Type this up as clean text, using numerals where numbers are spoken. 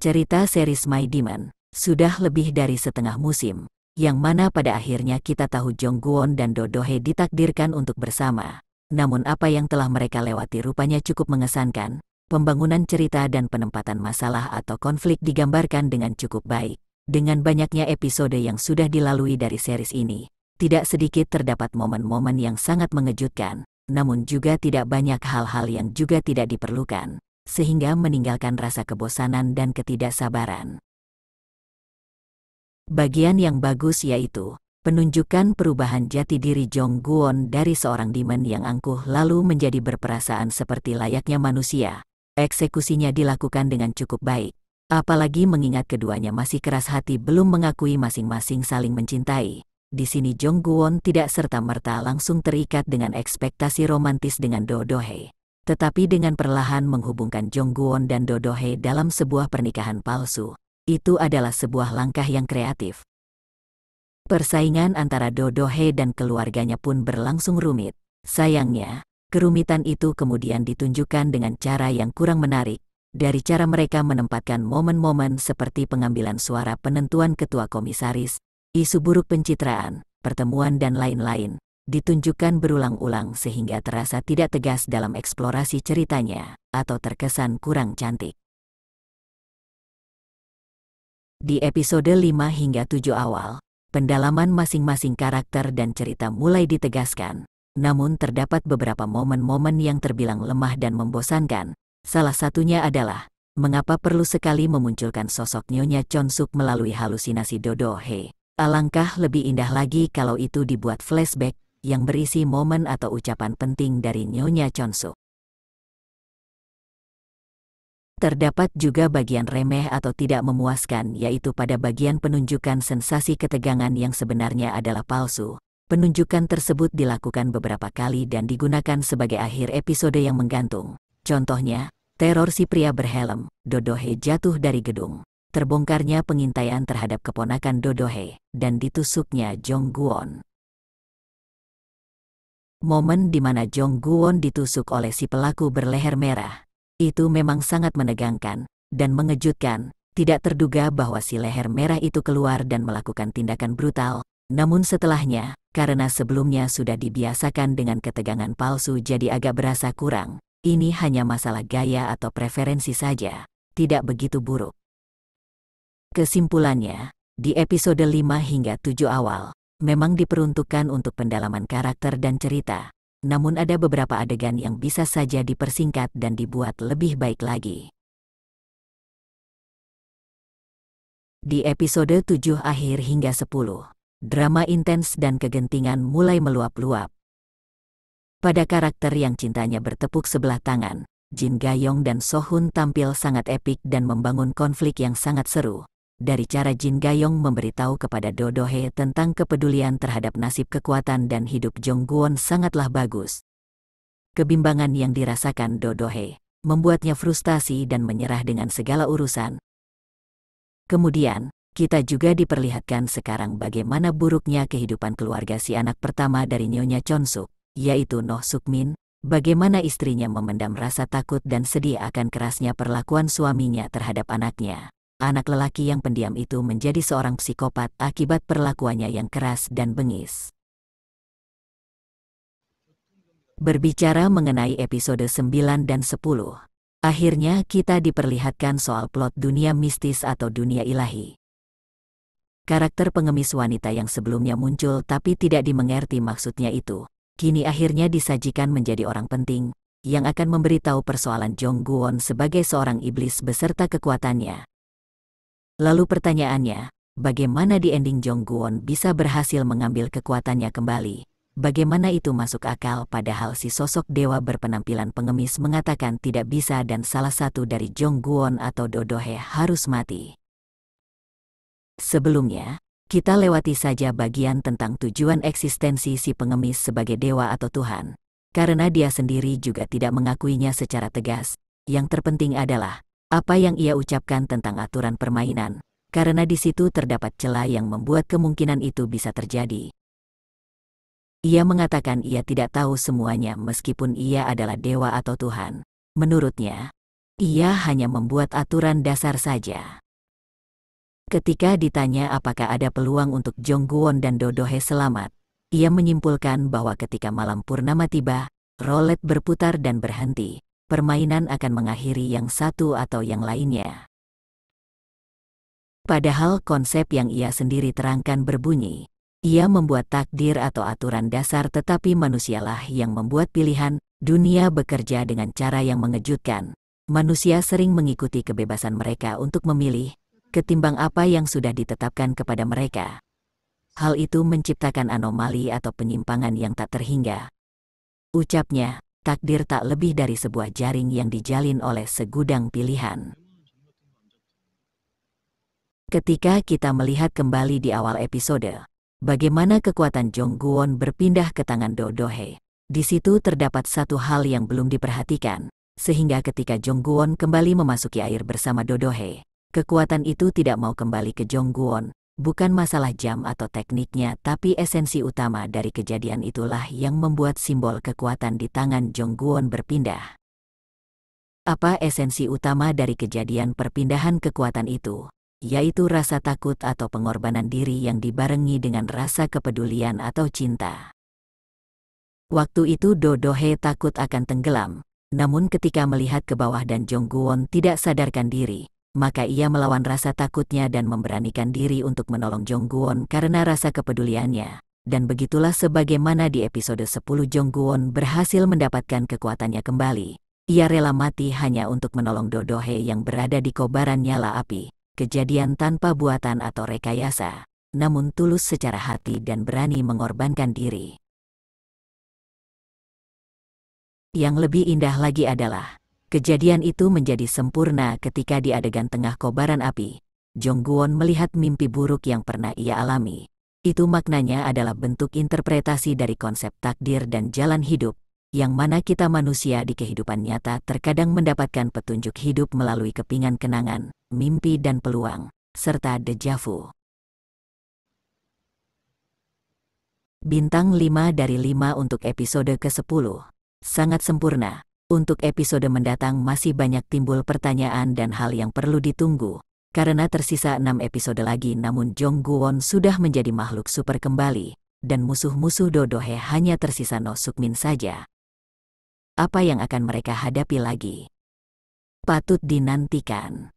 Cerita series My Demon sudah lebih dari setengah musim, yang mana pada akhirnya kita tahu Jong Gwon dan Do Do Hye ditakdirkan untuk bersama. Namun apa yang telah mereka lewati rupanya cukup mengesankan. Pembangunan cerita dan penempatan masalah atau konflik digambarkan dengan cukup baik. Dengan banyaknya episode yang sudah dilalui dari series ini, tidak sedikit terdapat momen-momen yang sangat mengejutkan, namun juga tidak banyak hal-hal yang juga tidak diperlukan, sehingga meninggalkan rasa kebosanan dan ketidaksabaran. Bagian yang bagus yaitu penunjukan perubahan jati diri Jong Gwon dari seorang demon yang angkuh lalu menjadi berperasaan seperti layaknya manusia. Eksekusinya dilakukan dengan cukup baik, apalagi mengingat keduanya masih keras hati belum mengakui masing-masing saling mencintai. Di sini Jong Gwon tidak serta-merta langsung terikat dengan ekspektasi romantis dengan Do Do Hye, tetapi dengan perlahan menghubungkan Jong Gwon dan Do Do Hye dalam sebuah pernikahan palsu. Itu adalah sebuah langkah yang kreatif. Persaingan antara Do Do Hye dan keluarganya pun berlangsung rumit. Sayangnya, kerumitan itu kemudian ditunjukkan dengan cara yang kurang menarik. Dari cara mereka menempatkan momen-momen seperti pengambilan suara penentuan ketua komisaris, isu buruk pencitraan, pertemuan dan lain-lain, ditunjukkan berulang-ulang sehingga terasa tidak tegas dalam eksplorasi ceritanya, atau terkesan kurang cantik. Di episode 5 hingga 7 awal, pendalaman masing-masing karakter dan cerita mulai ditegaskan, namun terdapat beberapa momen-momen yang terbilang lemah dan membosankan. Salah satunya adalah, mengapa perlu sekali memunculkan sosok Nyonya Chonsuk melalui halusinasi Do Do Hye. Alangkah lebih indah lagi kalau itu dibuat flashback yang berisi momen atau ucapan penting dari Nyonya Chonsuk. Terdapat juga bagian remeh atau tidak memuaskan, yaitu pada bagian penunjukan sensasi ketegangan yang sebenarnya adalah palsu. Penunjukan tersebut dilakukan beberapa kali dan digunakan sebagai akhir episode yang menggantung. Contohnya, teror si pria berhelm, Do Do Hye jatuh dari gedung, terbongkarnya pengintaian terhadap keponakan Do Do Hye, dan ditusuknya Jong Gwon. Momen di mana Jong Gwon ditusuk oleh si pelaku berleher merah, itu memang sangat menegangkan dan mengejutkan. Tidak terduga bahwa si leher merah itu keluar dan melakukan tindakan brutal. Namun setelahnya, karena sebelumnya sudah dibiasakan dengan ketegangan palsu jadi agak berasa kurang. Ini hanya masalah gaya atau preferensi saja, tidak begitu buruk. Kesimpulannya, di episode 5 hingga 7 awal, memang diperuntukkan untuk pendalaman karakter dan cerita. Namun ada beberapa adegan yang bisa saja dipersingkat dan dibuat lebih baik lagi. Di episode 7 akhir hingga 10, drama intens dan kegentingan mulai meluap-luap. Pada karakter yang cintanya bertepuk sebelah tangan, Jin Gayong dan So Hun tampil sangat epik dan membangun konflik yang sangat seru. Dari cara Jin Gayong memberitahu kepada Do Do Hye tentang kepedulian terhadap nasib kekuatan dan hidup Jong Gwon sangatlah bagus. Kebimbangan yang dirasakan Do Do Hye membuatnya frustasi dan menyerah dengan segala urusan. Kemudian, kita juga diperlihatkan sekarang bagaimana buruknya kehidupan keluarga si anak pertama dari Nyonya Chonsuk, yaitu Noh Suk Min, bagaimana istrinya memendam rasa takut dan sedih akan kerasnya perlakuan suaminya terhadap anaknya. Anak lelaki yang pendiam itu menjadi seorang psikopat akibat perlakuannya yang keras dan bengis. Berbicara mengenai episode 9 dan 10, akhirnya kita diperlihatkan soal plot dunia mistis atau dunia ilahi. Karakter pengemis wanita yang sebelumnya muncul tapi tidak dimengerti maksudnya itu, kini akhirnya disajikan menjadi orang penting, yang akan memberitahu persoalan Jong Gwon sebagai seorang iblis beserta kekuatannya. Lalu pertanyaannya, bagaimana di ending Jong Gwon bisa berhasil mengambil kekuatannya kembali? Bagaimana itu masuk akal padahal si sosok dewa berpenampilan pengemis mengatakan tidak bisa dan salah satu dari Jong Gwon atau Do Do Hye harus mati? Sebelumnya, kita lewati saja bagian tentang tujuan eksistensi si pengemis sebagai dewa atau Tuhan. Karena dia sendiri juga tidak mengakuinya secara tegas, yang terpenting adalah apa yang ia ucapkan tentang aturan permainan, karena di situ terdapat celah yang membuat kemungkinan itu bisa terjadi. Ia mengatakan ia tidak tahu semuanya meskipun ia adalah dewa atau Tuhan. Menurutnya, Ia hanya membuat aturan dasar saja. Ketika ditanya apakah ada peluang untuk Jongguon dan Dodohe selamat, ia menyimpulkan bahwa ketika malam purnama tiba, roulette berputar dan berhenti, permainan akan mengakhiri yang satu atau yang lainnya. Padahal konsep yang ia sendiri terangkan berbunyi, ia membuat takdir atau aturan dasar tetapi manusialah yang membuat pilihan. Dunia bekerja dengan cara yang mengejutkan. Manusia sering mengikuti kebebasan mereka untuk memilih, ketimbang apa yang sudah ditetapkan kepada mereka. Hal itu menciptakan anomali atau penyimpangan yang tak terhingga. Ucapnya, takdir tak lebih dari sebuah jaring yang dijalin oleh segudang pilihan. Ketika kita melihat kembali di awal episode, bagaimana kekuatan Jongguon berpindah ke tangan Dodohe, di situ terdapat satu hal yang belum diperhatikan, sehingga ketika Jongguon kembali memasuki air bersama Dodohe, kekuatan itu tidak mau kembali ke Jongguon. Bukan masalah jam atau tekniknya, tapi esensi utama dari kejadian itulah yang membuat simbol kekuatan di tangan Jongguon berpindah. Apa esensi utama dari kejadian perpindahan kekuatan itu? Yaitu rasa takut atau pengorbanan diri yang dibarengi dengan rasa kepedulian atau cinta. Waktu itu Dodohe takut akan tenggelam, namun ketika melihat ke bawah dan Jongguon tidak sadarkan diri, maka ia melawan rasa takutnya dan memberanikan diri untuk menolong Jongguon karena rasa kepeduliannya. Dan begitulah sebagaimana di episode 10 Jongguon berhasil mendapatkan kekuatannya kembali. Ia rela mati hanya untuk menolong Dodohe yang berada di kobaran nyala api. Kejadian tanpa buatan atau rekayasa, namun tulus secara hati dan berani mengorbankan diri. Yang lebih indah lagi adalah, kejadian itu menjadi sempurna ketika di adegan tengah kobaran api, Jongguon melihat mimpi buruk yang pernah ia alami. Itu maknanya adalah bentuk interpretasi dari konsep takdir dan jalan hidup, yang mana kita manusia di kehidupan nyata terkadang mendapatkan petunjuk hidup melalui kepingan kenangan, mimpi dan peluang, serta deja vu. Bintang 5 dari 5 untuk episode ke-10. Sangat sempurna. Untuk episode mendatang masih banyak timbul pertanyaan dan hal yang perlu ditunggu. Karena tersisa 6 episode lagi namun Jongguon sudah menjadi makhluk super kembali. Dan musuh-musuh Dodohe hanya tersisa No Sukmin saja. Apa yang akan mereka hadapi lagi? Patut dinantikan.